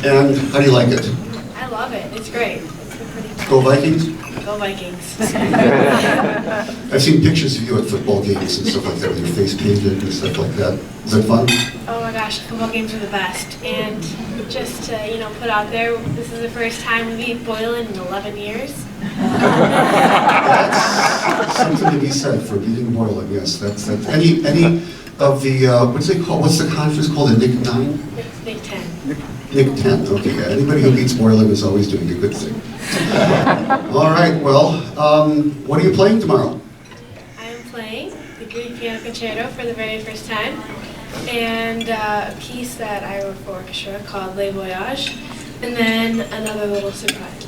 And how do you like it? I love it. It's great. It's been pretty fun. Go Vikings? Go Vikings. I've seen pictures of you at football games and stuff like that with your face painted and stuff like that. Is that fun? Oh my gosh, football games are the best. And just to, put out there, this is the first time we beat Boylan in 11 years. That's something to be said for beating Boylan, yes. That's any of the, what's the conference called, the Nick 9? It's Nick 10. Nick 10, okay, yeah. Anybody who beats Boylan is always doing a good thing. All right, well, what are you playing tomorrow? I am playing the Greek Piano Concerto for the very first time, and a piece that I wrote for orchestra called Les Voyages, and then another little surprise.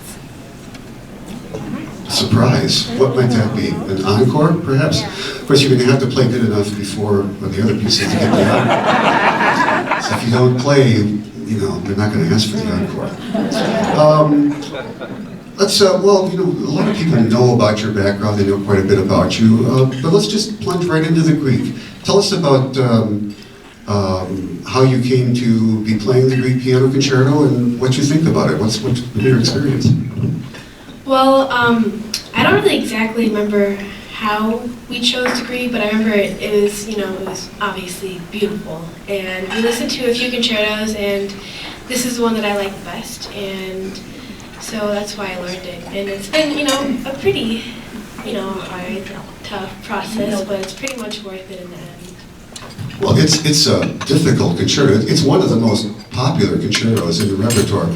Surprise? What might that be? An encore, perhaps? Yeah. Of course, you're going to have to play good enough before the other pieces to get the encore. So if you don't play, they're not going to ask for the encore. Well, a lot of people know about your background, they know quite a bit about you, but let's just plunge right into the Greek. Tell us about how you came to be playing the Greek Piano Concerto and what you think about it. What's been your experience? Well, I don't really exactly remember how we chose to Greek, but I remember it was obviously beautiful. And we listened to a few concertos, and this is the one that I like the best, and so that's why I learned it. And it's been, a pretty, hard, tough process, but it's pretty much worth it in the end. Well, it's a difficult concerto. It's one of the most popular concertos in the repertoire.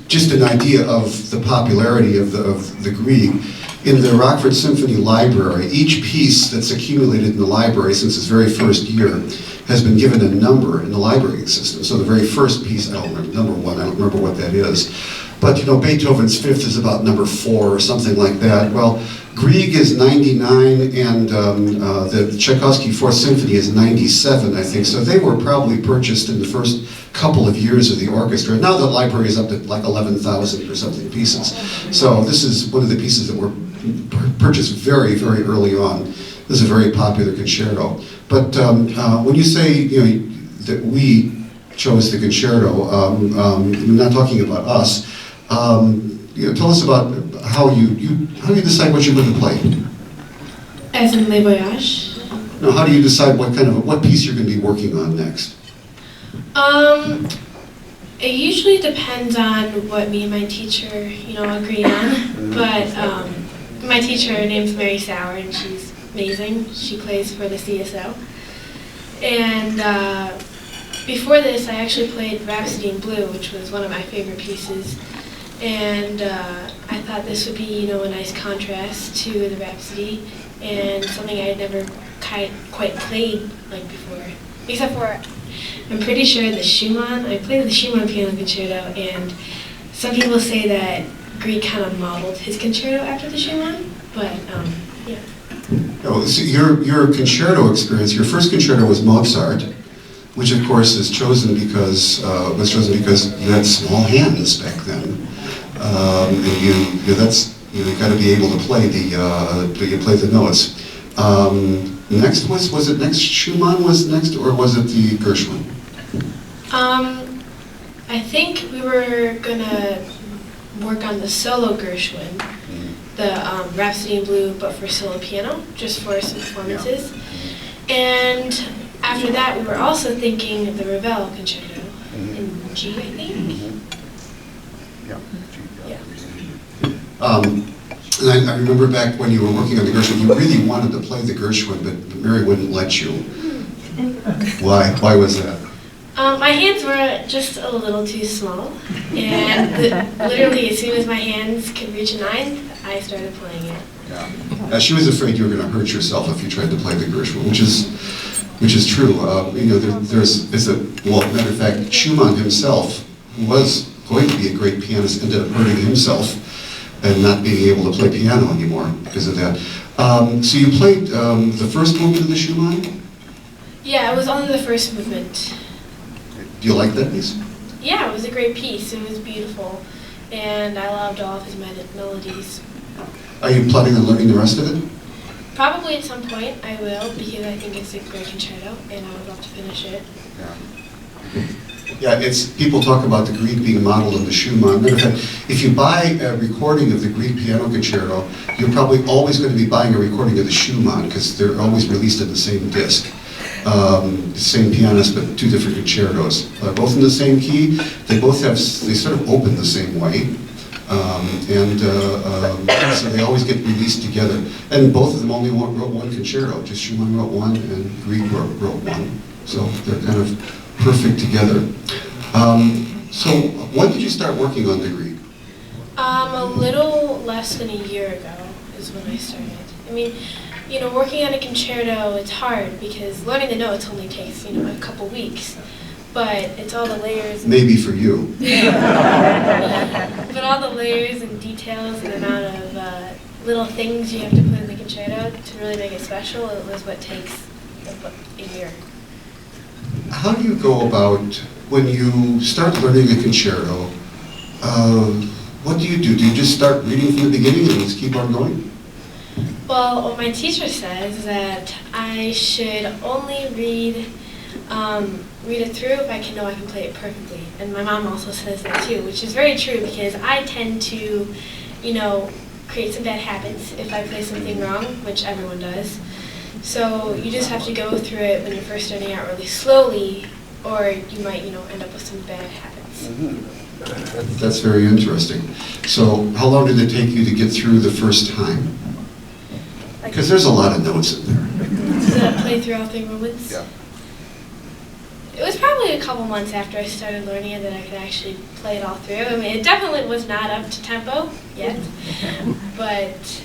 Just an idea of the popularity of the Grieg. In the Rockford Symphony Library, each piece that's accumulated in the library since its very first year has been given a number in the library system. So the very first piece, I don't remember, number 1, I don't remember what that is. But Beethoven's Fifth is about number 4 or something like that. Well, Grieg is 99 and the Tchaikovsky Fourth Symphony is 97, I think. So they were probably purchased in the first couple of years of the orchestra. Now the library is up to like 11,000 or something pieces. So this is one of the pieces that were purchased very, very early on. This is a very popular concerto. But when you say that we chose the concerto, we're not talking about us. Tell us about how you decide what you're going to play. As in Les Voyages? No, how do you decide what piece you're going to be working on next? It usually depends on what me and my teacher, agree on. But my teacher, her name's Mary Sauer, and she's amazing. She plays for the CSO. And before this, I actually played Rhapsody in Blue, which was one of my favorite pieces. And I thought this would be, a nice contrast to the Rhapsody, and something I had never quite played like before. Except for, I'm pretty sure the Schumann. I played the Schumann Piano Concerto, and some people say that Grieg kind of modeled his concerto after the Schumann, but yeah. Oh, so your concerto experience, your first concerto was Mozart, which of course was chosen because you had small hands back then. And you got to be able to play the notes. Next was it next Schumann was next, or was it the Gershwin? I think we were gonna work on the solo Gershwin, the Rhapsody in Blue, but for solo piano, just for some performances. Yeah. And after that, we were also thinking of the Ravel Concerto in G, I think. Yeah. And I remember back when you were working on the Gershwin, you really wanted to play the Gershwin, but Mary wouldn't let you. Why? Why was that? My hands were just a little too small, and literally as soon as my hands could reach a 9, I started playing it. Yeah. She was afraid you were going to hurt yourself if you tried to play the Gershwin, which is true. Matter of fact, Schumann himself, who was going to be a great pianist, ended up hurting himself and not being able to play piano anymore because of that. So you played the first movement of the Schumann? Yeah, it was only the first movement. Do you like that piece? Yeah, it was a great piece. It was beautiful, and I loved all of his melodies. Are you planning on learning the rest of it? Probably at some point I will, because I think it's a great concerto, and I would love to finish it. Yeah. Yeah, it's, people talk about the Grieg being modeled on the Schumann. Matter of fact, if you buy a recording of the Grieg piano concerto, you're probably always going to be buying a recording of the Schumann, because they're always released in the same disc. The same pianist, but two different concertos. Both in the same key. They both have, they sort of open the same way. So they always get released together. And both of them only wrote one concerto. Just Schumann wrote one and Grieg wrote one. So they're kind of perfect together. So when did you start working on the Grieg? A little less than a year ago is when I started. I mean, you know, working on a concerto, it's hard because learning the notes only takes, you know, a couple weeks. But it's all the layers. Maybe for you. But all the layers and details and the amount of little things you have to put in the concerto to really make it special, it was what takes a year. How do you go about, when you start learning a concerto, what do? Do you just start reading from the beginning and just keep on going? Well, what my teacher says that I should only read it through if I can know I can play it perfectly. And my mom also says that too, which is very true because I tend to, you know, create some bad habits if I play something wrong, which everyone does. So you just have to go through it when you're first starting out really slowly, or you might, you know, end up with some bad habits. Mm-hmm. That's very interesting. So how long did it take you to get through the first time? Because there's a lot of notes in there. To play through all three movements? Yeah. It was probably a couple months after I started learning it that I could actually play it all through. I mean, it definitely was not up to tempo yet, but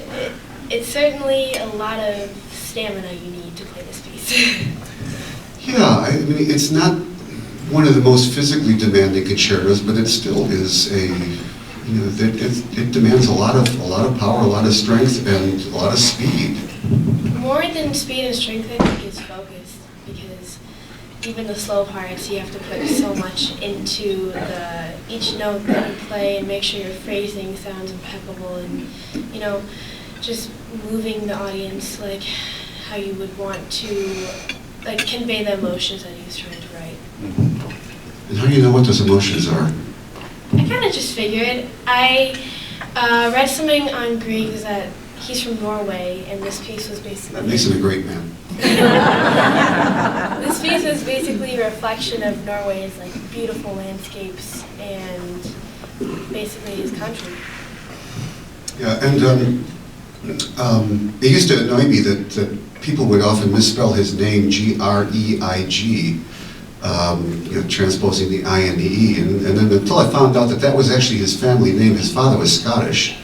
it's certainly a lot of stamina you need to play this piece. Yeah, I mean, it's not one of the most physically demanding concertos, but it still is a, you know, it demands a lot of power, a lot of strength, and a lot of speed. More than speed and strength, I think, is focus, because even the slow parts, you have to put so much into each note that you play and make sure your phrasing sounds impeccable and, you know, just moving the audience like how you would want to like convey the emotions that he was trying to write. And how do you know what those emotions are? I kind of just figured. I read something on Grieg that he's from Norway, and this piece was basically... That makes him a great man. This piece is basically a reflection of Norway's like beautiful landscapes and basically his country. Yeah, and it used to annoy me that people would often misspell his name G-R-E-I-G, you know, transposing the I and the E, and then until I found out that was actually his family name. His father was Scottish,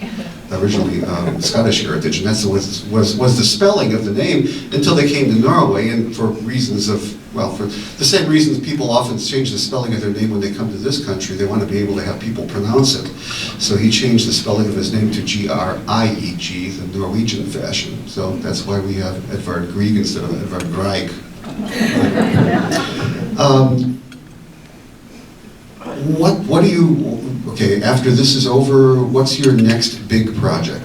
originally Scottish heritage, and that was the spelling of the name until they came to Norway, and for reasons of, well, for the same reasons people often change the spelling of their name when they come to this country. They want to be able to have people pronounce it. So he changed the spelling of his name to G-R-I-E-G, the Norwegian fashion. So that's why we have Edvard Grieg instead of Edvard Grieg. What do you, okay, after this is over, what's your next big project?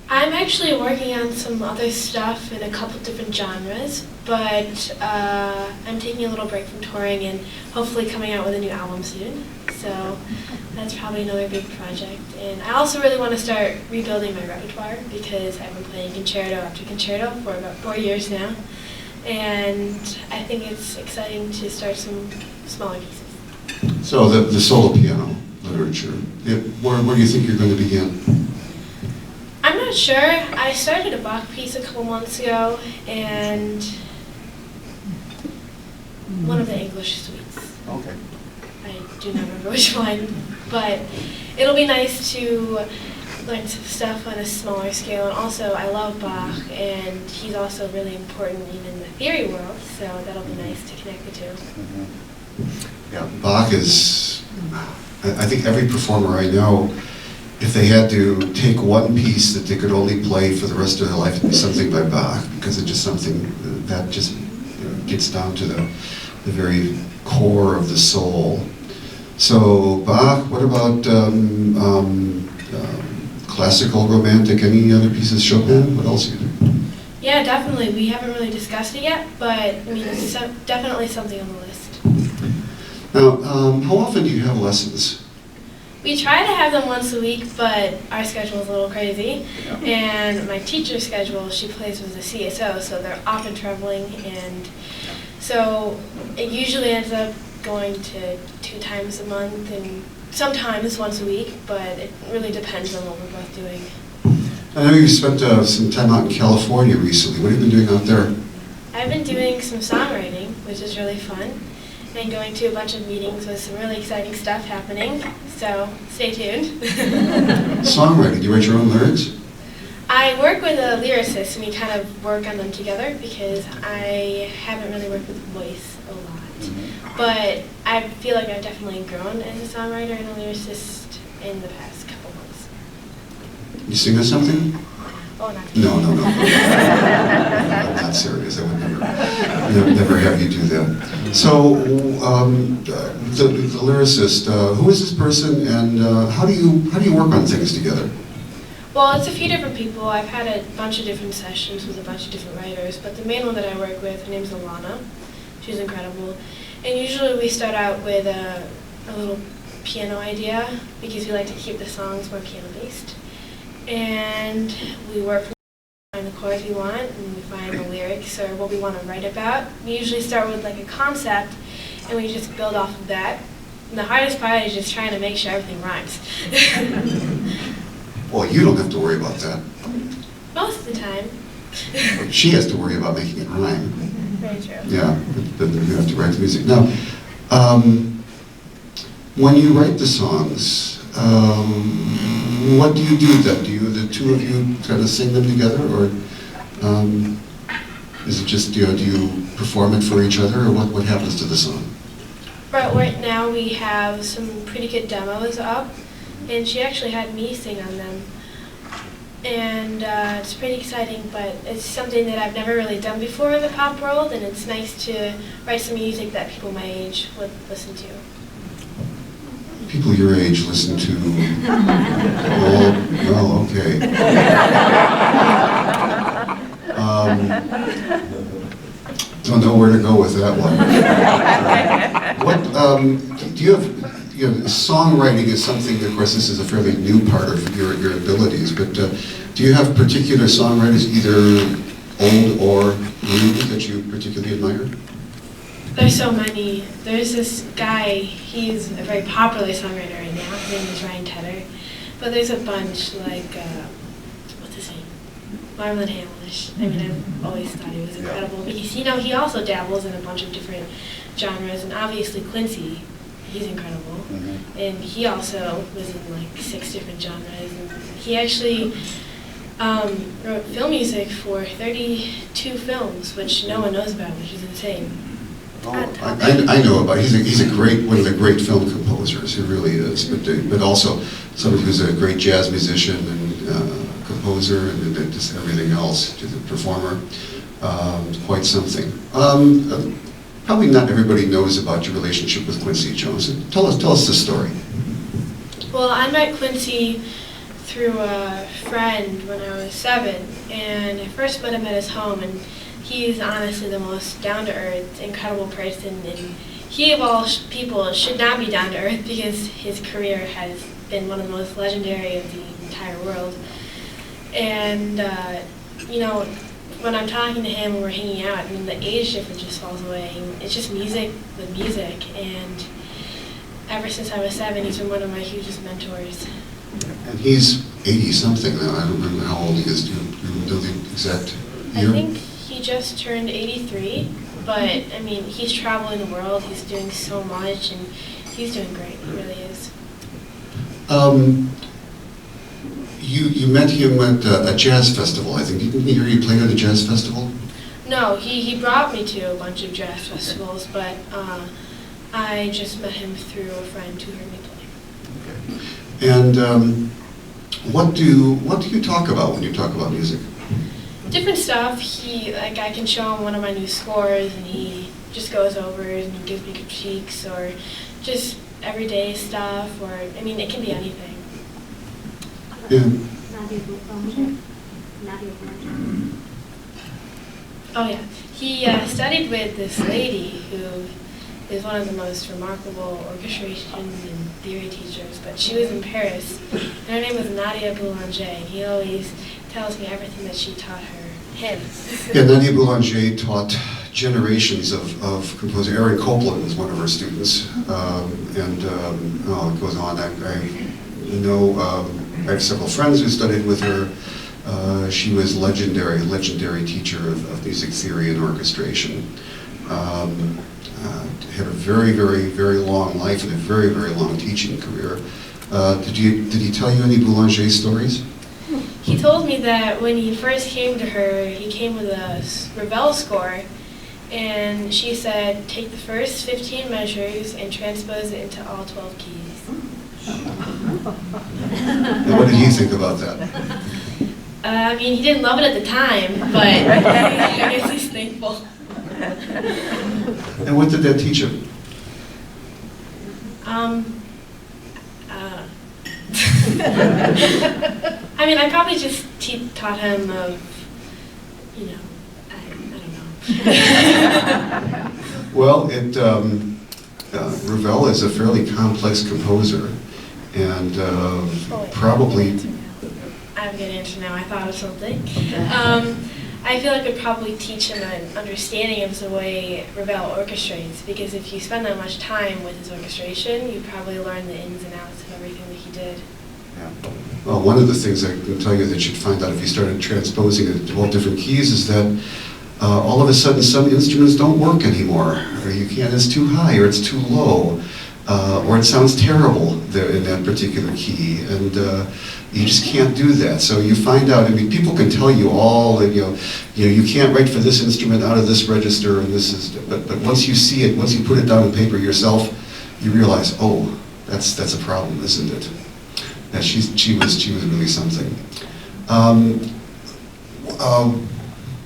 I'm actually working on some other stuff in a couple different genres, but I'm taking a little break from touring and hopefully coming out with a new album soon. So that's probably another big project. And I also really want to start rebuilding my repertoire because I've been playing concerto after concerto for about 4 years now. And I think it's exciting to start some smaller pieces. So the solo piano literature, where do you think you're going to begin? I'm not sure. I started a Bach piece a couple months ago, and one of the English suites. Okay. I do not remember which one, but it'll be nice to learn some stuff on a smaller scale. And also, I love Bach, and he's also really important even in the theory world, so that'll be nice to connect the two. Mm-hmm. Yeah, Bach is, I think every performer I know, if they had to take one piece that they could only play for the rest of their life, it'd be something by Bach, because it's just something that just, you know, gets down to the very core of the soul. So Bach, what about classical, romantic, any other pieces? Chopin, what else you do? Yeah, definitely. We haven't really discussed it yet, but I mean, it's definitely something on the list. Now, how often do you have lessons? We try to have them once a week, but our schedule is a little crazy. And my teacher's schedule, she plays with the CSO, so they're often traveling, and so it usually ends up going to 2 times a month, and sometimes once a week, but it really depends on what we're both doing. I know you spent some time out in California recently. What have you been doing out there? I've been doing some songwriting, which is really fun, and going to a bunch of meetings with some really exciting stuff happening, so stay tuned. Songwriting, do you write your own lyrics? I work with a lyricist, and we kind of work on them together because I haven't really worked with voice a lot. But I feel like I've definitely grown as a songwriter and a lyricist in the past couple months. You sing us something? Oh, not No. I'm not serious. I would never have you do that. So, the lyricist, who is this person, and how do you work on things together? Well, it's a few different people. I've had a bunch of different sessions with a bunch of different writers, but the main one that I work with, her name's Alana. She's incredible. And usually we start out with a little piano idea because we like to keep the songs more piano-based. And we work from find the chords we want, and we find the lyrics or what we want to write about. We usually start with like a concept, and we just build off of that. And the hardest part is just trying to make sure everything rhymes. Well, you don't have to worry about that. Most of the time. She has to worry about making it rhyme. Very true. Yeah, but you have to write the music. Now, when you write the songs, what do you do then? Do the two of you kind of sing them together, or is it just, do you perform it for each other, or what happens to the song? Right now we have some pretty good demos up, and she actually had me sing on them. And it's pretty exciting, but it's something that I've never really done before in the pop world, and it's nice to write some music that people my age would listen to. People your age listen to, well, okay. Don't know where to go with that one. Do you have, songwriting is something, of course, this is a fairly new part of your abilities, but do you have particular songwriters, either old or new, that you particularly admire? There's so many. There's this guy, he's a very popular songwriter right now. His name is Ryan Tedder. But there's a bunch like, what's his name? Marlon Hamlish. I mean, I've always thought he was incredible because, he also dabbles in a bunch of different genres, and obviously Quincy, he's incredible. Mm-hmm. And he also was in like 6 different genres. And he actually wrote film music for 32 films, which no one knows about, which is insane. Oh, I know about it. He's a great, one of the great film composers. He really is. But also somebody who's a great jazz musician and composer and just everything else. Just a performer, quite something. Probably not everybody knows about your relationship with Quincy Jones. Tell us the story. Well, I met Quincy through a friend when I was 7, and I first met him at his home, and he's honestly the most down-to-earth, incredible person, and he of all people should not be down-to-earth because his career has been one of the most legendary of the entire world. And, when I'm talking to him and we're hanging out, the age difference just falls away. It's just music with music, and ever since I was 7, he's been one of my hugest mentors. And he's 80-something now. I don't remember how old he is. Do you know the exact year? I think he just turned 83, but he's traveling the world, he's doing so much, and he's doing great, he really is. You met him at a jazz festival, I think. Didn't he hear you play at a jazz festival? No, he brought me to a bunch of jazz festivals, but I just met him through a friend who heard me play. Okay. And what do you talk about when you talk about music? Different stuff. I can show him one of my new scores, and he just goes over and he gives me critiques, or just everyday stuff, or it can be anything. Yeah. Oh yeah, he studied with this lady who is one of the most remarkable orchestration and theory teachers, but she was in Paris, and her name was Nadia Boulanger, and he always tells me everything that she taught him. Yeah, Nadia Boulanger taught generations of composers. Aaron Copland was one of her students, it goes on. I know, I have several friends who studied with her. She was legendary teacher of music theory and orchestration. Had a very long life and a very long teaching career. Did he tell you any Boulanger stories? He told me that when he first came to her, he came with a Ravel score, and she said, take the first 15 measures and transpose it into all 12 keys. And what did he think about that? I mean, he didn't love it at the time, but I guess he's thankful. And what did that teach him? I mean, I probably just taught him of, I don't know. Well, Ravel is a fairly complex composer, and probably... I have a good answer now. I thought of something. I feel like it would probably teach him an understanding of the way Ravel orchestrates, because if you spend that much time with his orchestration, you probably learn the ins and outs of everything that he did. Yeah. Well, one of the things I can tell you that you'd find out if you started transposing it to all different keys is that all of a sudden some instruments don't work anymore, or you can't, it's too high, or it's too low, or it sounds terrible there in that particular key, and you just can't do that. So you find out, I mean, people can tell you all that, you can't write for this instrument out of this register, and this is, but once you see it, once you put it down on paper yourself, you realize, oh, that's a problem, isn't it? That she was really something.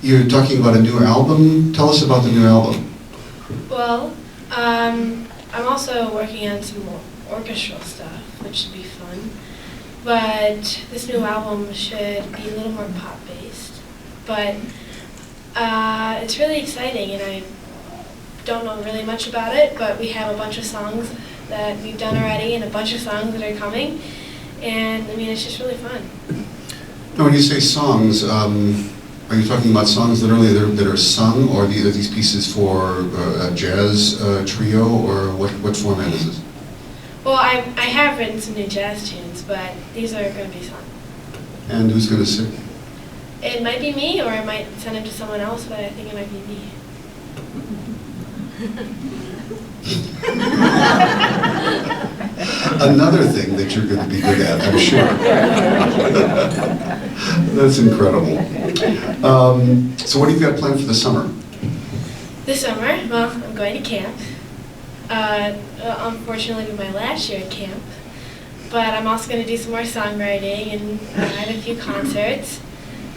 You're talking about a new album. Tell us about the new album. Well, I'm also working on some more orchestral stuff, which should be fun. But this new album should be a little more pop-based. But it's really exciting, and I don't know really much about it, but we have a bunch of songs that we've done already and a bunch of songs that are coming. And I mean, it's just really fun. Now, when you say songs, are you talking about songs literally that are sung, or are these pieces for a jazz trio, or what format is this? Well, I have written some new jazz tunes, but these are going to be sung. And who's going to sing? It might be me, or I might send them to someone else, but I think it might be me. Another thing that you're going to be good at, I'm sure. That's incredible. So what do you got planned for the summer? This summer, well, I'm going to camp. Unfortunately, it'll be my last year at camp. But I'm also going to do some more songwriting, and I have a few concerts.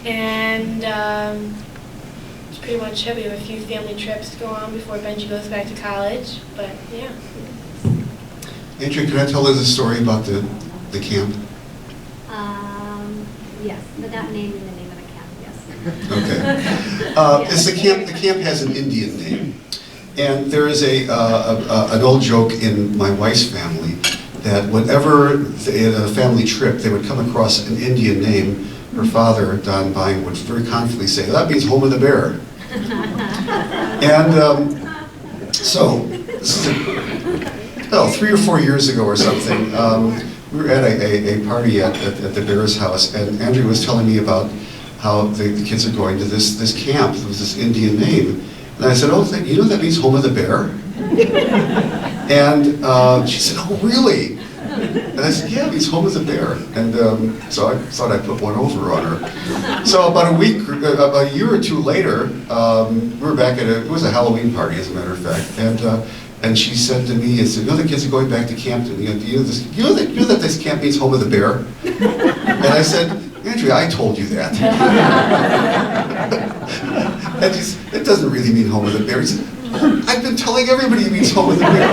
And that's pretty much it. We have a few family trips to go on before Benji goes back to college. But yeah. Andrea, can I tell us a story about the camp? Yes, without naming the name of the camp, yes. Okay. It's the camp has an Indian name. And there is an old joke in my wife's family that whenever they had a family trip, they would come across an Indian name. Her father, Don Vine, would very confidently say, that means home of the bear. And well, 3 or 4 years ago or something, we were at a party at the Bears house, and Andrea was telling me about how the kids are going to this camp. There was this Indian name. And I said, oh, you know that means home of the bear? And she said, oh, really? And I said, yeah, it means home of the bear. And so I thought I'd put one over on her. So about a year or two later, we were back at it was a Halloween party, as a matter of fact. And she said to me, you know the kids are going back to camp, do you know that this camp means home of the bear? And I said, Andrea, I told you that. And she said, it doesn't really mean home of the bear. He said, I've been telling everybody it means home of the bear.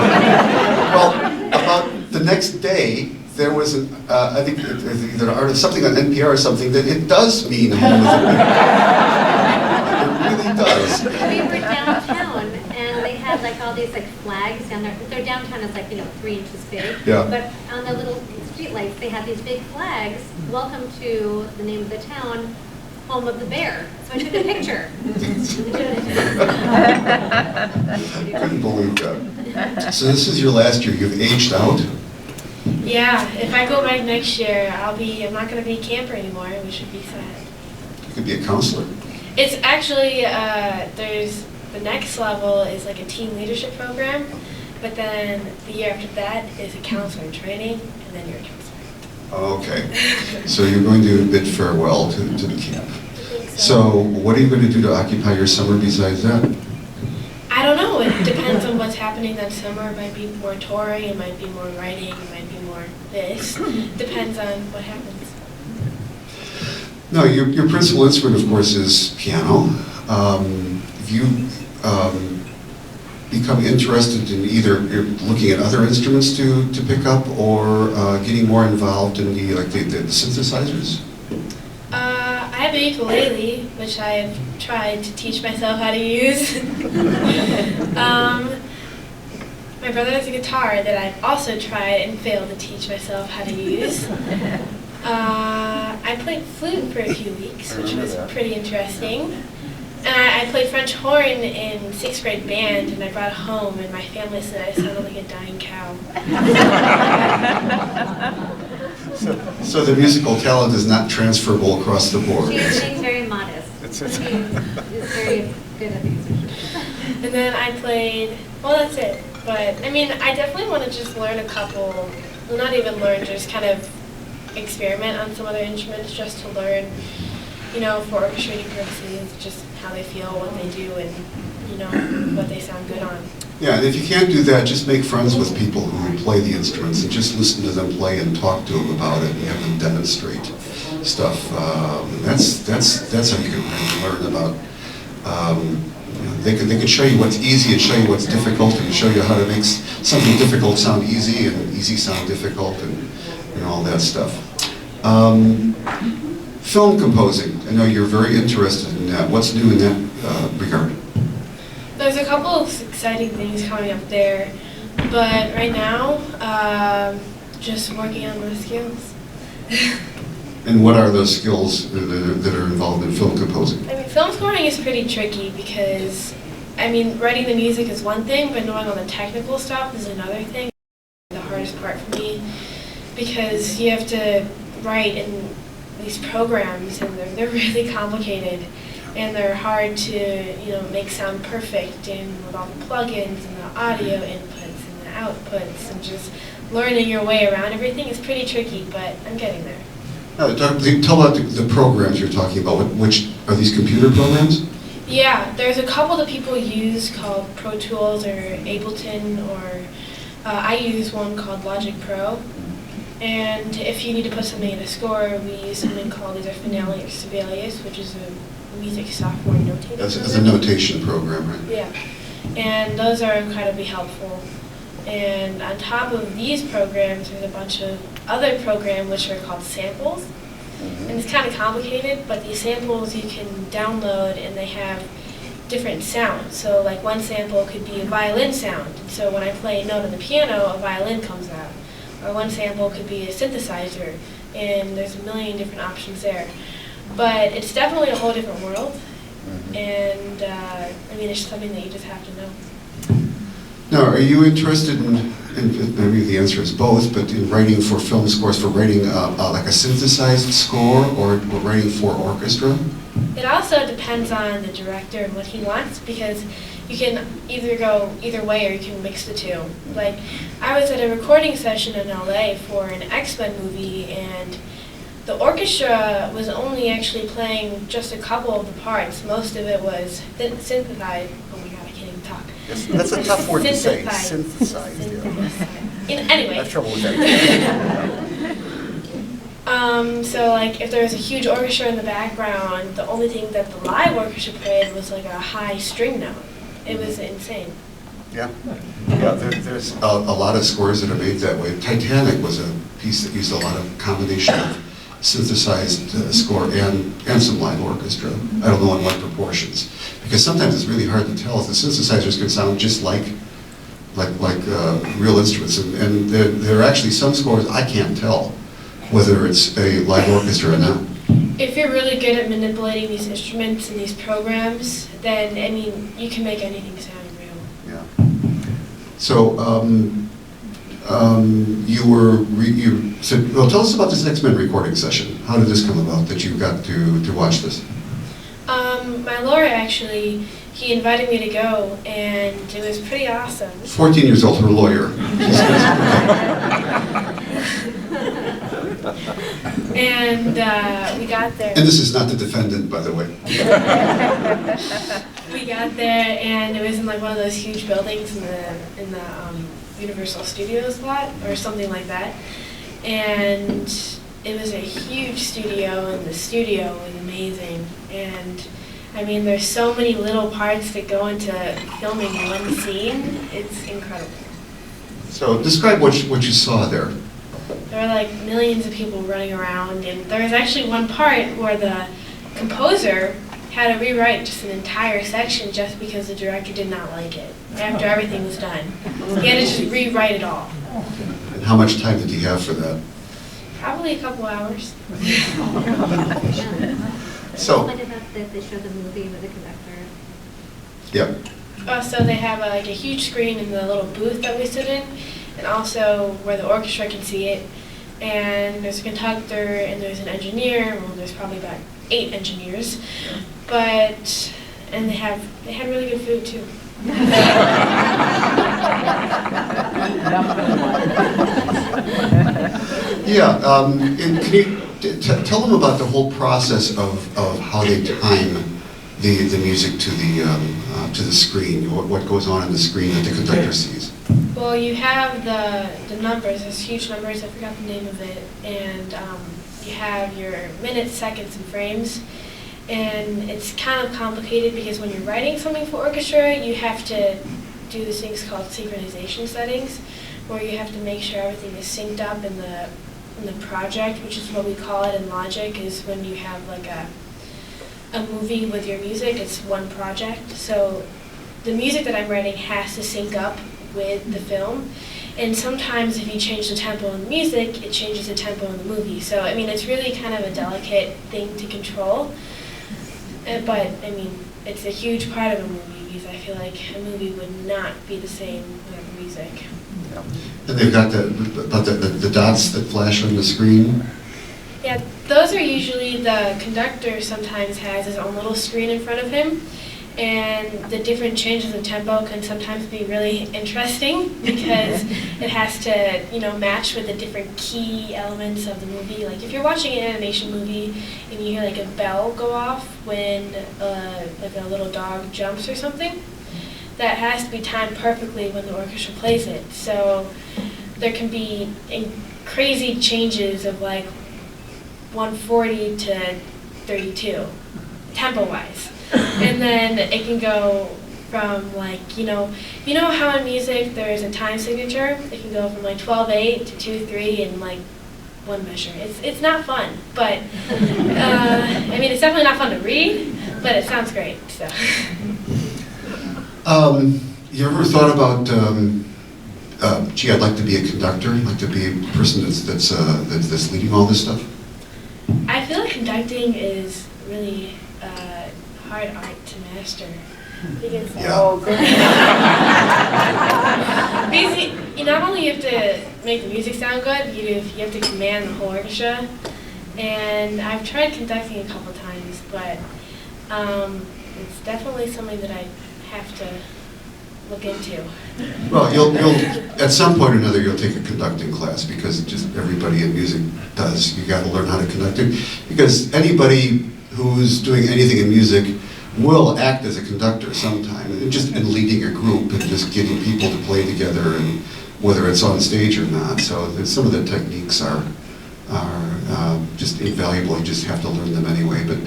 Well, about the next day, there was I think either something on NPR or something that it does mean home of the bear. It really does. We were downtown, and they had like all all these like flags down there. Their downtown is like, 3 inches big. Yeah. But on the little street lights, they have these big flags. Welcome to the name of the town, home of the bear. So I took a picture. Couldn't believe that. So this is your last year. You've aged out. Yeah, if I go back next year, I'm not going to be a camper anymore, which would be sad. You could be a counselor. It's actually, there's, the next level is like a team leadership program, but then the year after that is a counselor training, and then you're a counselor. Okay. So you're going to bid farewell to the camp. I think So what are you going to do to occupy your summer besides that? I don't know, it depends on what's happening that summer. It might be more touring, it might be more writing, it might be more this. Depends on what happens. No, your principal instrument, of course, is piano. Have you become interested in either looking at other instruments to pick up, or getting more involved in the synthesizers? I have a ukulele, which I've tried to teach myself how to use. My brother has a guitar that I've also tried and failed to teach myself how to use. I played flute for a few weeks, which was pretty interesting. And I played French horn in 6th grade band, and I brought it home, and my family said I sounded like a dying cow. So the musical talent is not transferable across the board. She's being very modest. She is very good at these instruments. And then I played, well, that's it. But, I mean, I definitely want to just learn a couple, well, not even learn, just kind of experiment on some other instruments, just to learn, for orchestrating purposes, just how they feel, what they do, and, what they sound good on. Yeah, and if you can't do that, just make friends with people who play the instruments and just listen to them play and talk to them about it and have them demonstrate stuff. That's how you can learn about. They can show you what's easy and show you what's difficult, and show you how to make something difficult sound easy and easy sound difficult, and all that stuff. Film composing. I know you're very interested in that. What's new in that regard? There's a couple of exciting things coming up there, but right now, just working on the skills. And what are those skills that are involved in film composing? I mean, film scoring is pretty tricky because, writing the music is one thing, but knowing all the technical stuff is another thing. The hardest part for me, because you have to write in these programs, and they're really complicated, and they're hard to make sound perfect, and with all the plugins and the audio inputs and the outputs, and just learning your way around everything is pretty tricky, but I'm getting there. Tell about the programs you're talking about. Which are these computer programs? Yeah, there's a couple that people use called Pro Tools or Ableton, or I use one called Logic Pro. And if you need to put something in a score, we use something called either Finale or Sibelius, which is a music software notating That's a program. notation program, right? Yeah, and those are incredibly helpful. And on top of these programs, there's a bunch of other programs which are called samples. And it's kind of complicated, but these samples you can download, and they have different sounds. So like one sample could be a violin sound. And so when I play a note on the piano, a violin comes out. Or one sample could be a synthesizer, and there's a million different options there. But it's definitely a whole different world, and it's something that you just have to know. Now, are you interested in maybe the answer is both, but in writing for film scores, for writing like a synthesized score, or writing for orchestra? It also depends on the director and what he wants, because you can either go either way, or you can mix the two. Like, I was at a recording session in LA for an X-Men movie, and the orchestra was only actually playing just a couple of the parts. Most of it was synthesized. Oh my God, I can't even talk. Yes, that's a tough word to say. Synthesized. Yeah. Anyway. I have trouble with that. So like if there was a huge orchestra in the background, the only thing that the live orchestra played was like a high string note. It was insane. Yeah. There's a lot of scores that are made that way. Titanic was a piece that used a lot of combination of synthesized score and some live orchestra. I don't know in what proportions, because sometimes it's really hard to tell if the synthesizers can sound just like real instruments, and there are actually some scores I can't tell whether it's a live orchestra or not. If you're really good at manipulating these instruments and these programs, then, I mean, you can make anything sound real. Yeah. So, you said, well, tell us about this X-Men recording session. How did this come about that you got to watch this? My lawyer actually, he invited me to go, and it was pretty awesome. 14 years old, her lawyer. And we got there. And this is not the defendant, by the way. We got there, and it was in like one of those huge buildings in the Universal Studios lot or something like that. And it was a huge studio, and the studio was amazing. And I mean, there's so many little parts that go into filming one scene. It's incredible. So describe what you saw there. There were like millions of people running around, and there was actually one part where the composer had to rewrite just an entire section just because the director did not like it after everything was done. He had to just rewrite it all. And how much time did he have for that? Probably a couple hours. So, When did they show the movie with the conductor? yeah. So they have like a huge screen in the little booth that we sit in, and also where the orchestra can see it. And there's a conductor and there's an engineer. Well, there's probably about 8 engineers, and they had really good food too. Yeah, and can you tell them about the whole process of how they time the music to the screen? What goes on the screen that the conductor sees? Well, you have the numbers. There's huge numbers. I forgot the name of it, and you have your minutes, seconds, and frames. And it's kind of complicated because when you're writing something for orchestra, you have to do these things called synchronization settings, where you have to make sure everything is synced up in the project, which is what we call it in Logic, is when you have like a movie with your music, it's one project. So the music that I'm writing has to sync up with the film. And sometimes if you change the tempo in the music, it changes the tempo in the movie. So, I mean, it's really kind of a delicate thing to control. But, I mean, it's a huge part of a movie because I feel like a movie would not be the same without the music. Yeah. And they've got the dots that flash on the screen. Yeah, those are usually the conductor sometimes has his own little screen in front of him. And the different changes of tempo can sometimes be really interesting because it has to, match with the different key elements of the movie. Like if you're watching an animation movie and you hear like a bell go off when like a little dog jumps or something, that has to be timed perfectly when the orchestra plays it. So there can be crazy changes of like 140 to 32, tempo-wise. And then it can go from like, how in music there's a time signature? It can go from like 12/8 to 2/3 in like one measure. It's not fun, but it's definitely not fun to read, but it sounds great. So. You ever thought about, gee, I'd like to be a conductor. I'd like to be a person that's leading all this stuff. I feel like conducting is really hard art to master. Because, because not only you have to make the music sound good, you have to command the whole orchestra. And I've tried conducting a couple times, but it's definitely something that I have to look into. Well, you'll at some point or another you'll take a conducting class because just everybody in music does. You got to learn how to conduct it because anybody who's doing anything in music will act as a conductor sometime, and just in leading a group and just getting people to play together, and whether it's on stage or not. So some of the techniques are just invaluable. You just have to learn them anyway. But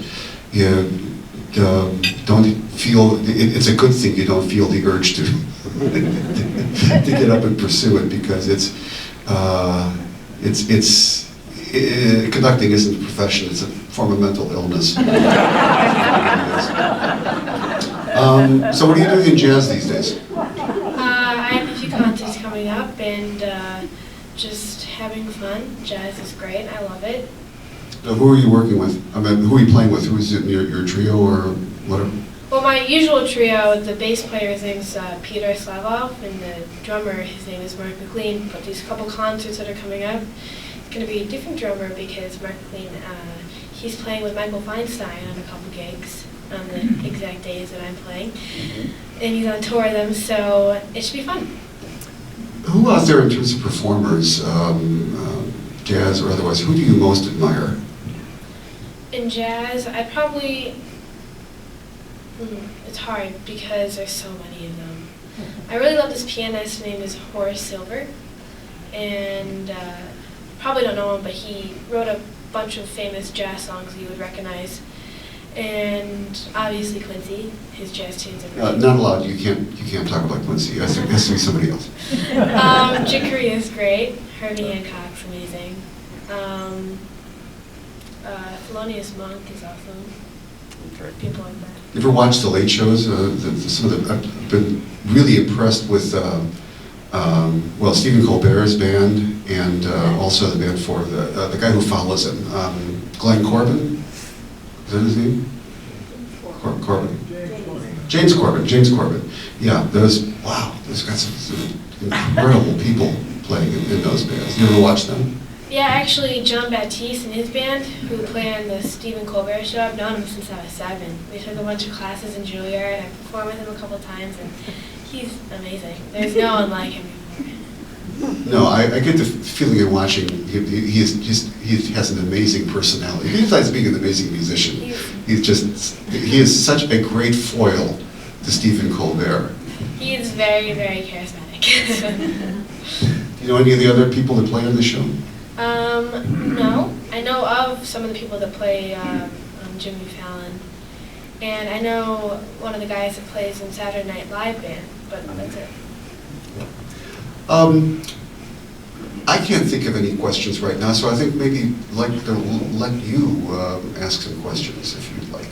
don't feel it's a good thing you don't feel the urge to to get up and pursue it because conducting isn't a profession, it's a form of mental illness. So what are you doing in jazz these days? I have a few concerts growing up and just having fun. Jazz is great. I love it. Now, who are you working with? I mean, who are you playing with? Who is it? Your trio or whatever? Well, my usual trio, the bass player, his name's Peter Slavov, and the drummer, his name is Mark McLean. But these couple concerts that are coming up, it's going to be a different drummer because Mark McLean, he's playing with Michael Feinstein on a couple gigs on the exact days that I'm playing. And he's on tour with them, so it should be fun. Who out there in terms of performers, jazz or otherwise, who do you most admire? In jazz, I probably, it's hard because there's so many of them. I really love this pianist, his name is Horace Silver, and probably don't know him, but he wrote a bunch of famous jazz songs you would recognize. And obviously Quincy, his jazz tunes are great. Not allowed. You can't talk about Quincy. It has to be somebody else. Chick Corea is great. Herbie Hancock's amazing. Thelonious Monk is awesome. People like that. You ever watched the late shows? I've been really impressed with Stephen Colbert's band and also the band for the guy who follows him, Glenn Corbin. Is that his name? Corbin. James Corbin. Yeah, those got some incredible people playing in those bands. You ever watch them? Yeah, actually, John Baptiste and his band, who play on the Stephen Colbert Show, I've known him since I was 7. We took a bunch of classes in Juilliard, and I performed with him a couple times, and he's amazing. There's no one like him before. No, I get the feeling in watching, he has an amazing personality. Besides being an amazing musician, he is such a great foil to Stephen Colbert. He is very, very charismatic. Do you know any of the other people that play on the show? No. I know of some of the people that play on Jimmy Fallon. And I know one of the guys that plays in Saturday Night Live band, but that's it. I can't think of any questions right now, so I think maybe I'd like to let you ask some questions if you'd like.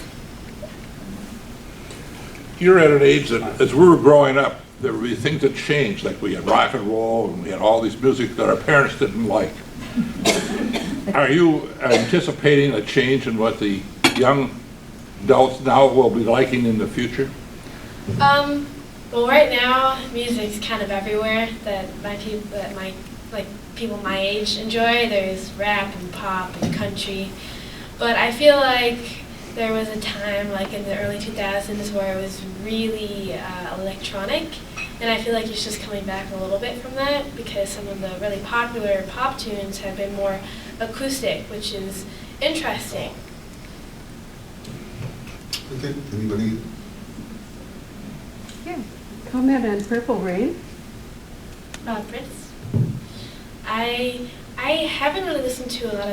You're at an age that, as we were growing up, there would be things that changed, like we had rock and roll, and we had all these music that our parents didn't like. Are you anticipating a change in what the young adults now will be liking in the future? Well, right now, music's kind of everywhere that people my age enjoy. There's rap and pop and country, but I feel like there was a time, like in the early 2000s, where it was really electronic, and I feel like it's just coming back a little bit from that because some of the really popular pop tunes have been more acoustic, which is interesting. Okay, anybody? Yeah. Comment on Purple Rain? Prince. I haven't really listened to a lot of